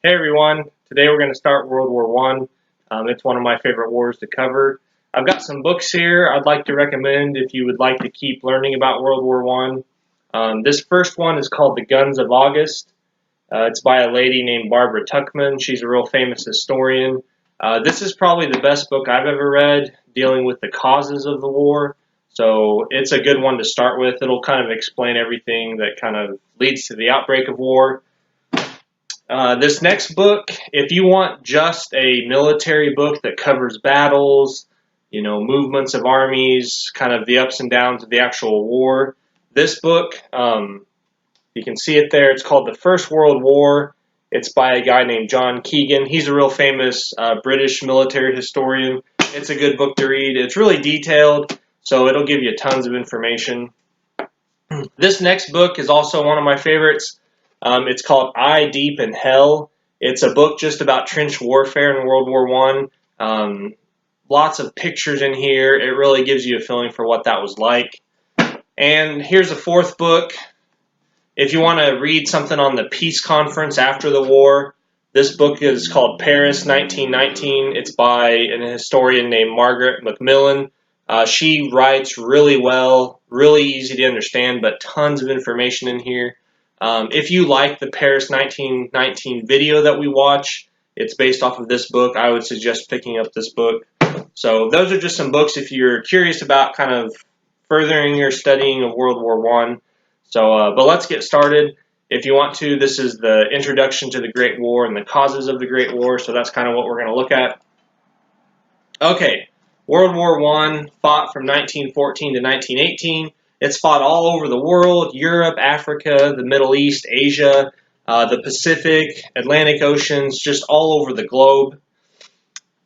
Hey everyone, today we're going to start World War One. It's one of my favorite wars to cover. I've got some books here I'd like to recommend if you would like to keep learning about World War One. This first one is called The Guns of August. It's by a lady named Barbara Tuchman. She's a real famous historian. This is probably the best book I've ever read dealing with the causes of the war. So it's a good one to start with. It'll kind of explain everything that kind of leads to the outbreak of war. This next book, if you want just a military book that covers battles, movements of armies, kind of the ups and downs of the actual war, this book, you can see it there. It's called The First World War. It's by a guy named John Keegan. He's a real famous British military historian. It's a good book to read. It's really detailed, so it'll give you tons of information. This next book is also one of my favorites. It's called Eye Deep in Hell. It's a book just about trench warfare in World War One. Lots of pictures in here. It really gives you a feeling for what that was like. And here's a fourth book. If you want to read something on the peace conference after the war, this book is called Paris 1919. It's by an historian named Margaret Macmillan. She writes really well, really easy to understand, but tons of information in here. If you like the Paris 1919 video that we watch, it's based off of this book. I would suggest picking up this book. So those are just some books if you're curious about kind of furthering your studying of World War One. But let's get started. If you want to, this is the introduction to the Great War and the causes of the Great War. So that's kind of what we're going to look at. Okay, World War One fought from 1914 to 1918. It's fought all over the world: Europe, Africa, the Middle East, Asia, the Pacific, Atlantic Oceans, just all over the globe.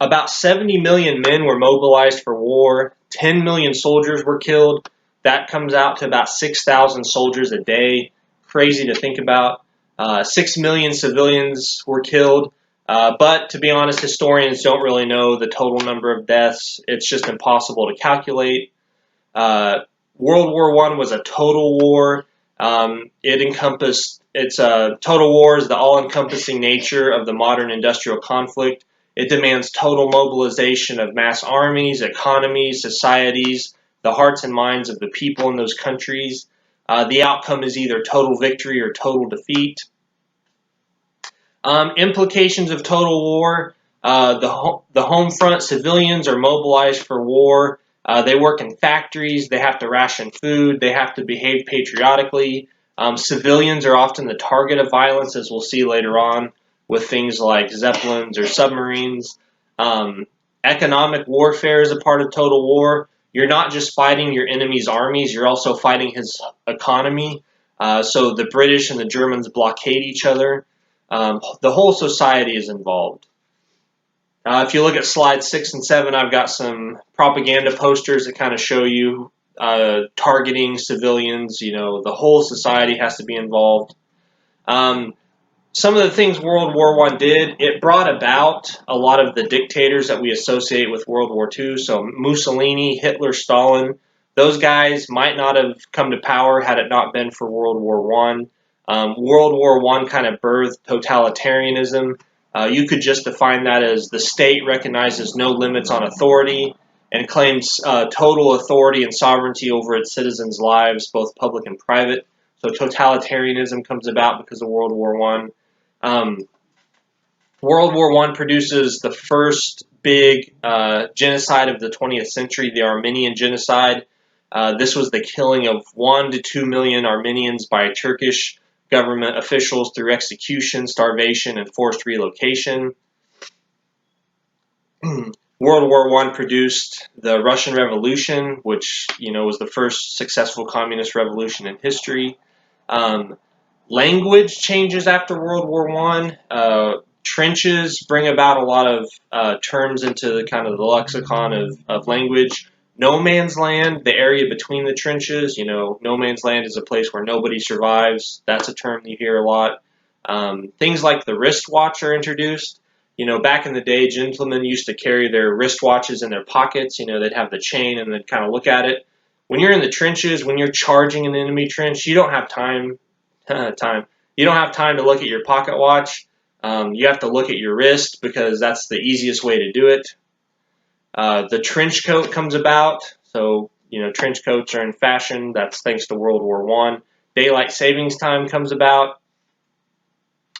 About 70 million men were mobilized for war. 10 million soldiers were killed. That comes out to about 6,000 soldiers a day. Crazy to think about. 6 million civilians were killed. But to be honest, historians don't really know the total number of deaths. It's just impossible to calculate. World War One was a total war. Total war is the all-encompassing nature of the modern industrial conflict. It demands total mobilization of mass armies, economies, societies, the hearts and minds of the people in those countries. The outcome is either total victory or total defeat. Implications of total war. The home front civilians are mobilized for war. They work in factories. They have to ration food. They have to behave patriotically. Civilians are often the target of violence, as we'll see later on, with things like zeppelins or submarines. Economic warfare is a part of total war. You're not just fighting your enemy's armies, you're also fighting his economy. So the British and the Germans blockade each other. The whole society is involved. If you look at slides 6 and 7, I've got some propaganda posters that kind of show you targeting civilians. The whole society has to be involved. Some of the things World War One did, it brought about a lot of the dictators that we associate with World War II. So Mussolini, Hitler, Stalin, those guys might not have come to power had it not been for World War One. World War One kind of birthed totalitarianism. You could just define that as the state recognizes no limits on authority and claims total authority and sovereignty over its citizens' lives, both public and private. So totalitarianism comes about because of World War One. World War One produces the first big genocide of the 20th century, the Armenian Genocide. This was the killing of 1 to 2 million Armenians by Turkish government officials through execution, starvation, and forced relocation. World War One produced the Russian Revolution, which was the first successful communist revolution in history. Language changes after World War One. Trenches bring about a lot of terms into the kind of the lexicon of language. No man's land, the area between the trenches. No man's land is a place where nobody survives. That's a term you hear a lot. Things like the wristwatch are introduced. Back in the day, gentlemen used to carry their wristwatches in their pockets. They'd have the chain and they'd kind of look at it. When you're in the trenches, when you're charging an enemy trench, you don't have time. You don't have time to look at your pocket watch. You have to look at your wrist because that's the easiest way to do it. The trench coat comes about. So, trench coats are in fashion. That's thanks to World War I. Daylight savings time comes about.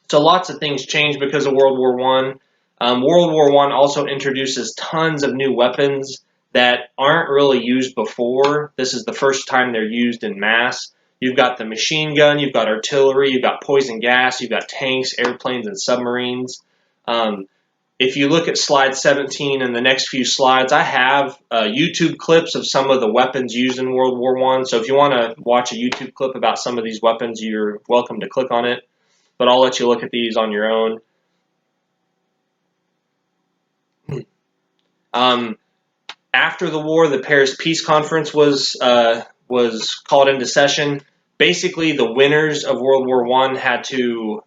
So lots of things change because of World War I. World War I also introduces tons of new weapons that aren't really used before. This is the first time they're used in mass. You've got the machine gun, you've got artillery, you've got poison gas, you've got tanks, airplanes, and submarines. If you look at slide 17 and the next few slides, I have YouTube clips of some of the weapons used in World War I. So if you want to watch a YouTube clip about some of these weapons, you're welcome to click on it. But I'll let you look at these on your own. After the war, the Paris Peace Conference was called into session. Basically, the winners of World War I had to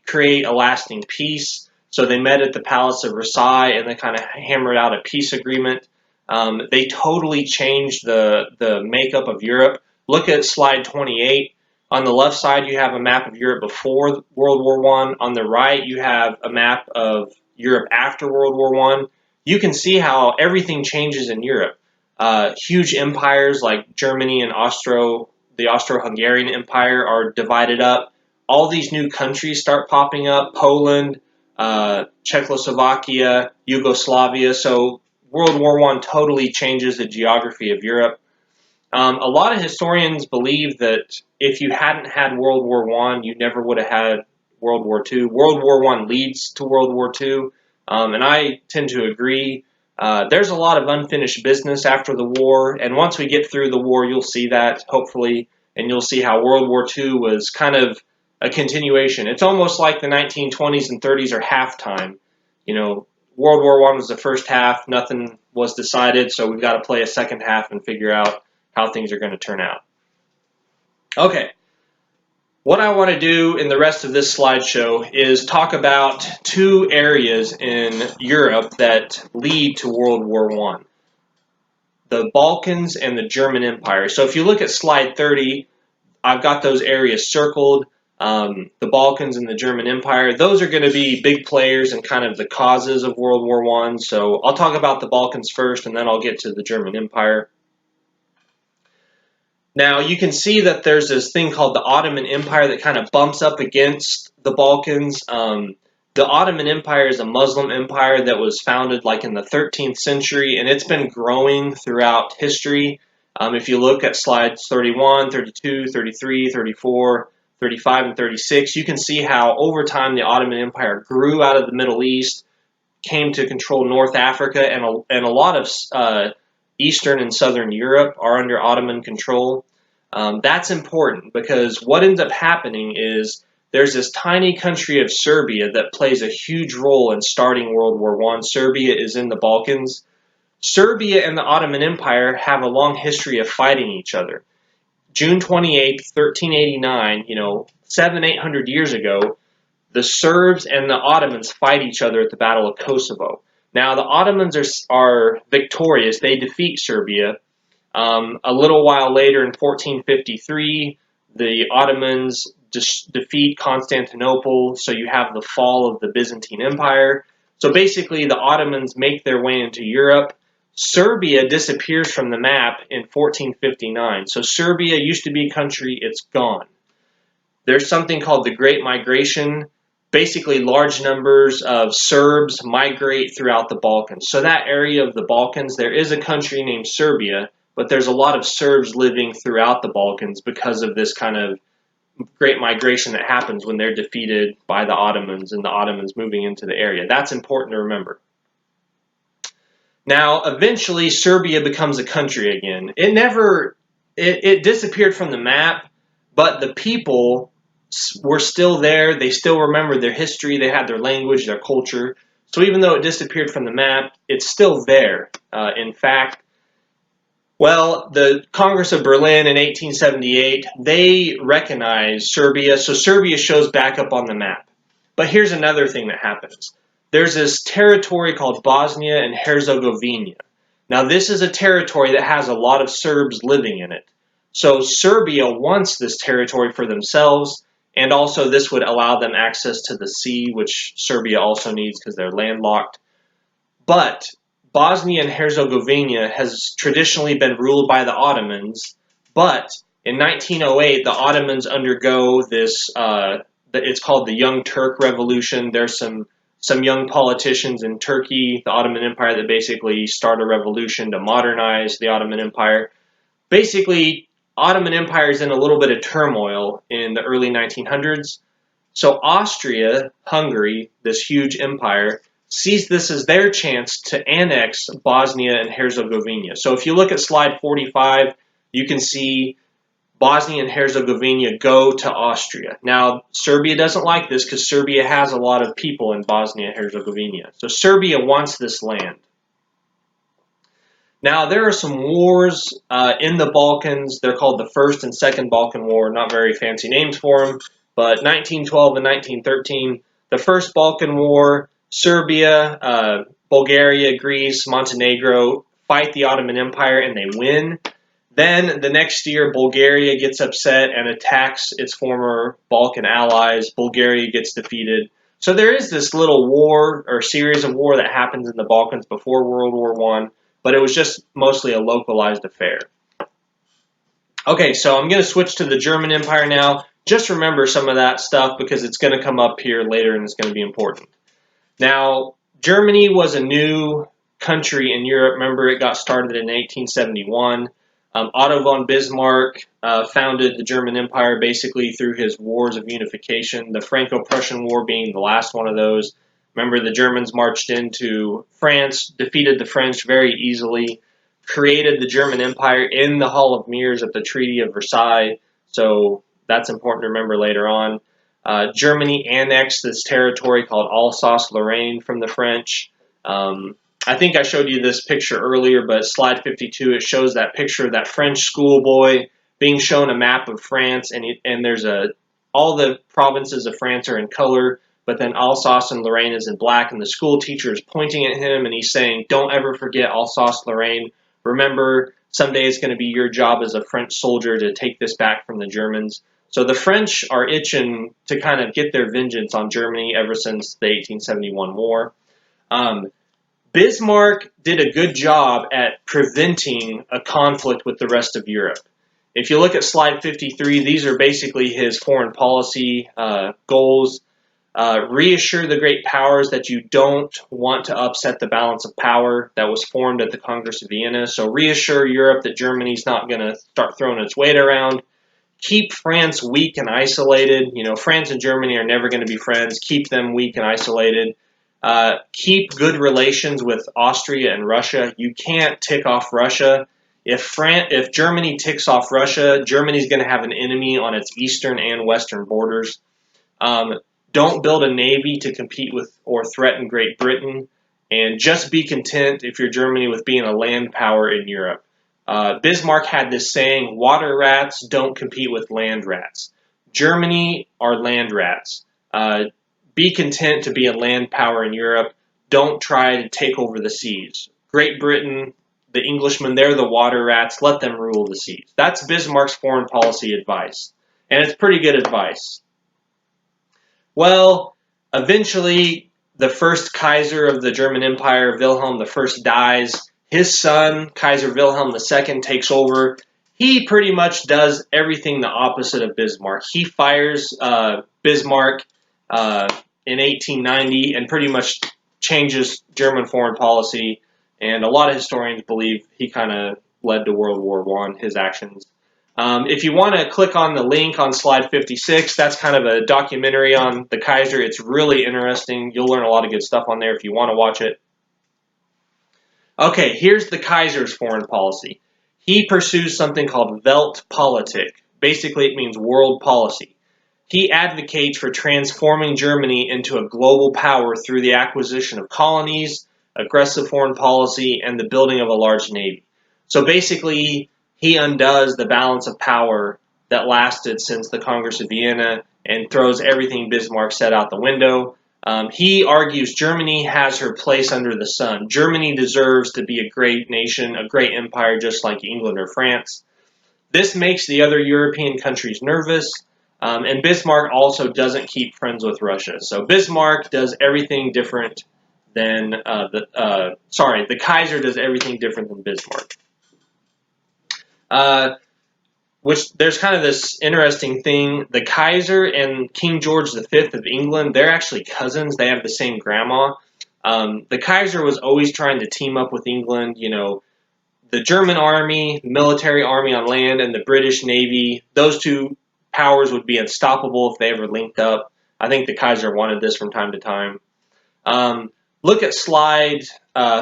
create a lasting peace. So they met at the Palace of Versailles and they kind of hammered out a peace agreement. They totally changed the makeup of Europe. Look at slide 28. On the left side, you have a map of Europe before World War I. On the right, you have a map of Europe after World War I. You can see how everything changes in Europe. Huge empires like Germany and the Austro-Hungarian Empire are divided up. All these new countries start popping up: Poland, Czechoslovakia, Yugoslavia. So World War I totally changes the geography of Europe. A lot of historians believe that if you hadn't had World War I, you never would have had World War II. World War I leads to World War II, and I tend to agree. There's a lot of unfinished business after the war, and once we get through the war, you'll see that, hopefully, and you'll see how World War II was kind of a continuation. It's almost like the 1920s and 30s are halftime. World War I was the first half, nothing was decided, so we've got to play a second half and figure out how things are going to turn out. Okay, what I want to do in the rest of this slideshow is talk about two areas in Europe that lead to World War I. The Balkans and the German Empire. So if you look at slide 30, I've got those areas circled. The Balkans and the German Empire. Those are going to be big players and kind of the causes of World War I. So I'll talk about the Balkans first, and then I'll get to the German Empire. Now, you can see that there's this thing called the Ottoman Empire that kind of bumps up against the Balkans. The Ottoman Empire is a Muslim empire that was founded like in the 13th century, and it's been growing throughout history. If you look at slides 31, 32, 33, 34, 35, and 36, you can see how over time the Ottoman Empire grew out of the Middle East, came to control North Africa, and a lot of Eastern and Southern Europe are under Ottoman control. That's important because what ends up happening is there's this tiny country of Serbia that plays a huge role in starting World War I. Serbia is in the Balkans. Serbia and the Ottoman Empire have a long history of fighting each other. June 28th, 1389, 700-800 years ago, the Serbs and the Ottomans fight each other at the Battle of Kosovo. Now, the Ottomans are victorious. They defeat Serbia. A little while later, in 1453, the Ottomans defeat Constantinople, so you have the fall of the Byzantine Empire. So basically, the Ottomans make their way into Europe. Serbia disappears from the map in 1459. So Serbia used to be a country, it's gone. There's something called the Great Migration. Basically, large numbers of Serbs migrate throughout the Balkans. So that area of the Balkans, there is a country named Serbia, but there's a lot of Serbs living throughout the Balkans because of this kind of great migration that happens when they're defeated by the Ottomans and the Ottomans moving into the area. That's important to remember. Now, eventually, Serbia becomes a country again. It disappeared from the map, but the people were still there. They still remembered their history. They had their language, their culture. So even though it disappeared from the map, it's still there. In fact, the Congress of Berlin in 1878, they recognized Serbia, so Serbia shows back up on the map. But here's another thing that happens. There's this territory called Bosnia and Herzegovina. Now, this is a territory that has a lot of Serbs living in it. So Serbia wants this territory for themselves. and also this would allow them access to the sea, which Serbia also needs because they're landlocked. But Bosnia and Herzegovina has traditionally been ruled by the Ottomans, but in 1908 the Ottomans undergo this, it's called the Young Turk Revolution. There's some young politicians in Turkey, the Ottoman Empire, that basically start a revolution to modernize the Ottoman Empire. Basically, Ottoman Empire is in a little bit of turmoil in the early 1900s. So Austria-Hungary, this huge empire, sees this as their chance to annex Bosnia and Herzegovina. So if you look at slide 45, you can see Bosnia and Herzegovina go to Austria. Now, Serbia doesn't like this because Serbia has a lot of people in Bosnia and Herzegovina. So Serbia wants this land. Now, there are some wars in the Balkans. They're called the First and Second Balkan War. Not very fancy names for them. But 1912 and 1913, the First Balkan War, Serbia, Bulgaria, Greece, Montenegro fight the Ottoman Empire and they win. Then the next year, Bulgaria gets upset and attacks its former Balkan allies. Bulgaria gets defeated. So there is this little war or series of war that happens in the Balkans before World War I, but it was just mostly a localized affair. Okay, so I'm going to switch to the German Empire now. Just remember some of that stuff because it's going to come up here later and it's going to be important. Now, Germany was a new country in Europe. Remember, it got started in 1871. Otto von Bismarck founded the German Empire basically through his wars of unification, the Franco-Prussian War being the last one of those. Remember, the Germans marched into France, defeated the French very easily, created the German Empire in the Hall of Mirrors at the Treaty of Versailles, so that's important to remember later on. Germany annexed this territory called Alsace-Lorraine from the French. I think I showed you this picture earlier, but slide 52, it shows that picture of that French schoolboy being shown a map of France, and there's all the provinces of France are in color, but then Alsace and Lorraine is in black, and the school teacher is pointing at him, and he's saying, don't ever forget Alsace-Lorraine. Remember, someday it's going to be your job as a French soldier to take this back from the Germans. So the French are itching to kind of get their vengeance on Germany ever since the 1871 war. Bismarck did a good job at preventing a conflict with the rest of Europe. If you look at slide 53, these are basically his foreign policy goals. Reassure the great powers that you don't want to upset the balance of power that was formed at the Congress of Vienna. So reassure Europe that Germany's not going to start throwing its weight around. Keep France weak and isolated. You know, France and Germany are never going to be friends. Keep them weak and isolated. Keep good relations with Austria and Russia. You can't tick off Russia. If Germany ticks off Russia, Germany's going to have an enemy on its eastern and western borders. Don't build a navy to compete with or threaten Great Britain, and just be content if you're Germany with being a land power in Europe. Bismarck had this saying, water rats don't compete with land rats. Germany are land rats. Be content to be a land power in Europe. Don't try to take over the seas. Great Britain, the Englishmen, they're the water rats. Let them rule the seas. That's Bismarck's foreign policy advice. And it's pretty good advice. Well, eventually, the first Kaiser of the German Empire, Wilhelm I, dies. His son, Kaiser Wilhelm II, takes over. He pretty much does everything the opposite of Bismarck. He fires Bismarck in 1890 and pretty much changes German foreign policy. And a lot of historians believe he kind of led to World War I, his actions. If you want to click on the link on slide 56, that's kind of a documentary on the Kaiser. It's really interesting. You'll learn a lot of good stuff on there if you want to watch it. Okay, here's the Kaiser's foreign policy. He pursues something called Weltpolitik. Basically, it means world policy. He advocates for transforming Germany into a global power through the acquisition of colonies, aggressive foreign policy, and the building of a large navy. So basically, he undoes the balance of power that lasted since the Congress of Vienna and throws everything Bismarck set out the window. He argues Germany has her place under the sun. Germany deserves to be a great nation, a great empire, just like England or France. This makes the other European countries nervous. And Bismarck also doesn't keep friends with Russia. So Bismarck does everything different than the Kaiser does everything different than Bismarck. Which there's kind of this interesting thing. The Kaiser and King George V of England, they're actually cousins. They have the same grandma. The Kaiser was always trying to team up with England. You know, the German army, military army on land, and the British Navy, those two powers would be unstoppable if they ever linked up. I think the Kaiser wanted this from time to time. Look at slide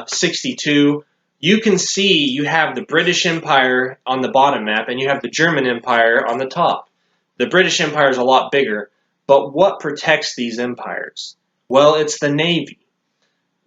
62. You can see you have the British Empire on the bottom map and you have the German Empire on the top. The British Empire is a lot bigger, but what protects these empires? Well, it's the Navy.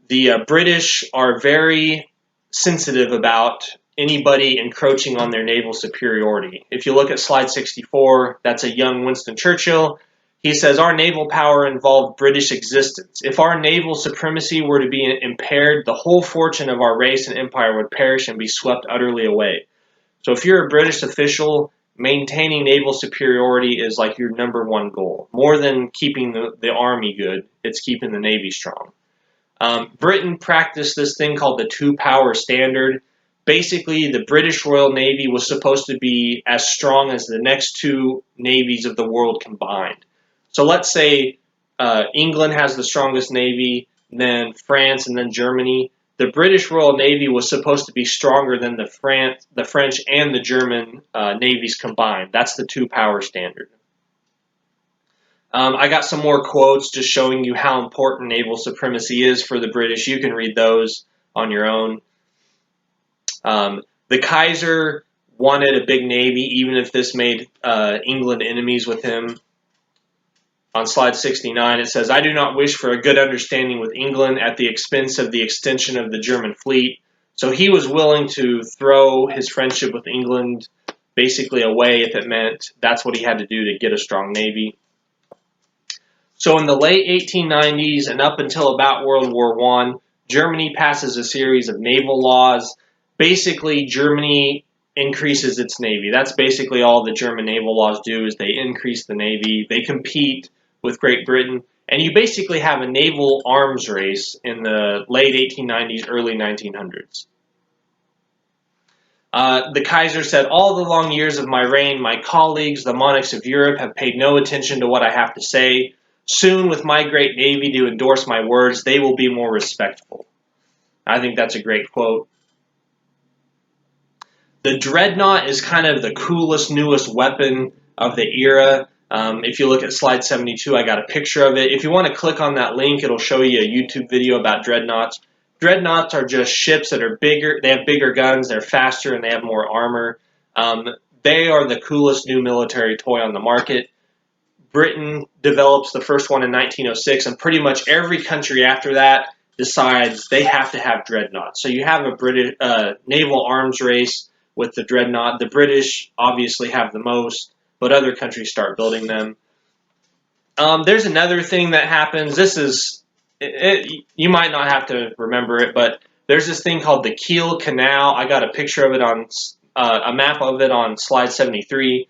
The British are very sensitive about anybody encroaching on their naval superiority. If you look at slide 64, that's a young Winston Churchill. He says, our naval power involved British existence. If our naval supremacy were to be impaired, the whole fortune of our race and empire would perish and be swept utterly away. So if you're a British official, maintaining naval superiority is like your number one goal. More than keeping the army good, it's keeping the Navy strong. Britain practiced this thing called the two-power standard. Basically, the British Royal Navy was supposed to be as strong as the next two navies of the world combined. So let's say England has the strongest navy, then France, and then Germany. The British Royal Navy was supposed to be stronger than the French and the German navies combined. That's the two-power standard. I got some more quotes just showing you how important naval supremacy is for the British. You can read those on your own. The Kaiser wanted a big navy, even if this made England enemies with him. On slide 69, it says, I do not wish for a good understanding with England at the expense of the extension of the German fleet. So he was willing to throw his friendship with England basically away if it meant that's what he had to do to get a strong navy. So in the late 1890s and up until about World War I, Germany passes a series of naval laws. Basically, Germany increases its navy. That's basically all the German naval laws do is they increase the navy. They compete with Great Britain. And you basically have a naval arms race in the late 1890s, early 1900s. The Kaiser said, all the long years of my reign, my colleagues, the monarchs of Europe, have paid no attention to what I have to say. Soon, with my great navy to endorse my words, they will be more respectful. I think that's a great quote. The dreadnought is kind of the coolest, newest weapon of the era. If you look at slide 72, I got a picture of it. If you want to click on that link, it'll show you a YouTube video about dreadnoughts. Dreadnoughts are just ships that are bigger. They have bigger guns, they're faster, and they have more armor. They are the coolest new military toy on the market. Britain develops the first one in 1906, and pretty much every country after that decides they have to have dreadnoughts. So you have a British naval arms race with the dreadnought. The British obviously have the most, but other countries start building them. There's another thing that happens. This is, you might not have to remember it, but there's this thing called the Kiel Canal. I got a picture of it on a map of it on slide 73.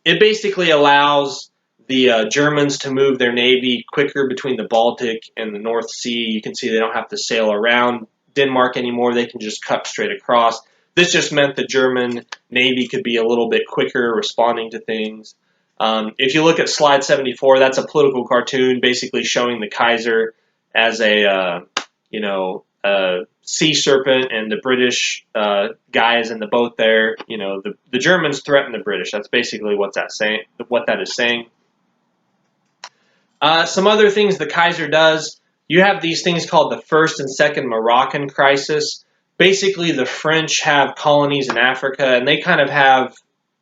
It basically allows the Germans to move their navy quicker between the Baltic and the North Sea. You can see they don't have to sail around Denmark anymore. They can just cut straight across. This just meant the German Navy could be a little bit quicker responding to things. If you look at slide 74, that's a political cartoon basically showing the Kaiser as a sea serpent, and the British guy is in the boat there. You know, the Germans threaten the British. That's basically what that is saying. Some other things the Kaiser does. You have these things called the First and Second Moroccan Crisis. Basically, the French have colonies in Africa, and they kind of have,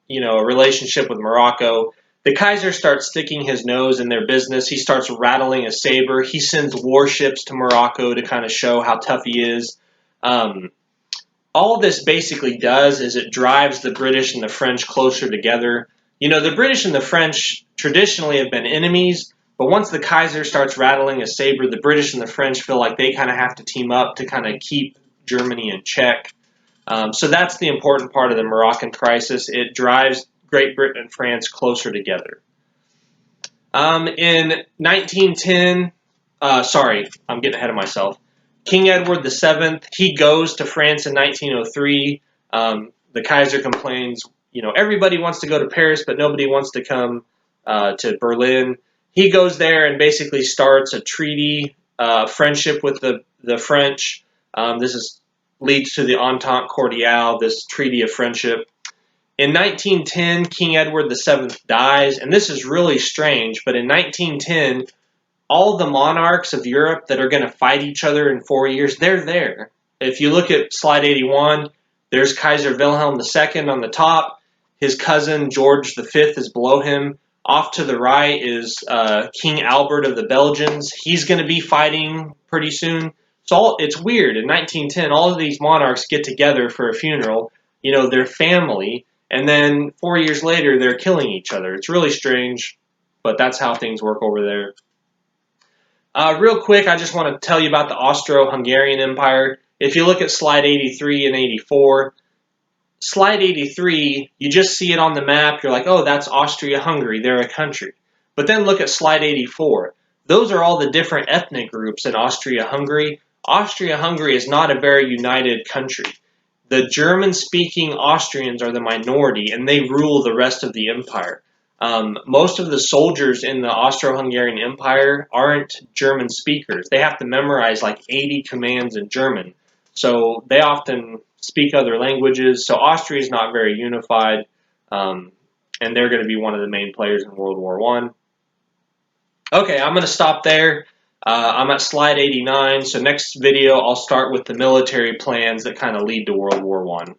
a relationship with Morocco. The Kaiser starts sticking his nose in their business. He starts rattling a saber. He sends warships to Morocco to kind of show how tough he is. All this basically does is it drives the British and the French closer together. The British and the French traditionally have been enemies, but once the Kaiser starts rattling a saber, the British and the French feel like they kind of have to team up to kind of keep Germany in check. So that's the important part of the Moroccan crisis. It drives Great Britain and France closer together. In 1910, sorry, I'm getting ahead of myself. King Edward VII, he goes to France in 1903. The Kaiser complains, everybody wants to go to Paris, but nobody wants to come to Berlin. He goes there and basically starts a treaty, friendship with the French. Leads to the Entente Cordiale, this treaty of friendship. In 1910, King Edward VII dies, and this is really strange, but in 1910, all the monarchs of Europe that are going to fight each other in 4 years, they're there. If you look at slide 81, there's Kaiser Wilhelm II on the top. His cousin George V is below him. Off to the right is King Albert of the Belgians. He's going to be fighting pretty soon. So it's weird. In 1910, all of these monarchs get together for a funeral. Their family. And then 4 years later, they're killing each other. It's really strange, but that's how things work over there. Real quick, I just want to tell you about the Austro-Hungarian Empire. If you look at slide 83 and 84, slide 83, you just see it on the map. You're like, oh, that's Austria-Hungary. They're a country. But then look at slide 84. Those are all the different ethnic groups in Austria-Hungary. Austria-Hungary is not a very united country. The German-speaking Austrians are the minority, and they rule the rest of the empire. Most of the soldiers in the Austro-Hungarian Empire aren't German speakers. They have to memorize like 80 commands in German. So they often speak other languages. So Austria is not very unified, and they're going to be one of the main players in World War I. Okay, I'm going to stop there. I'm at slide 89. So next video, I'll start with the military plans that kind of lead to World War I.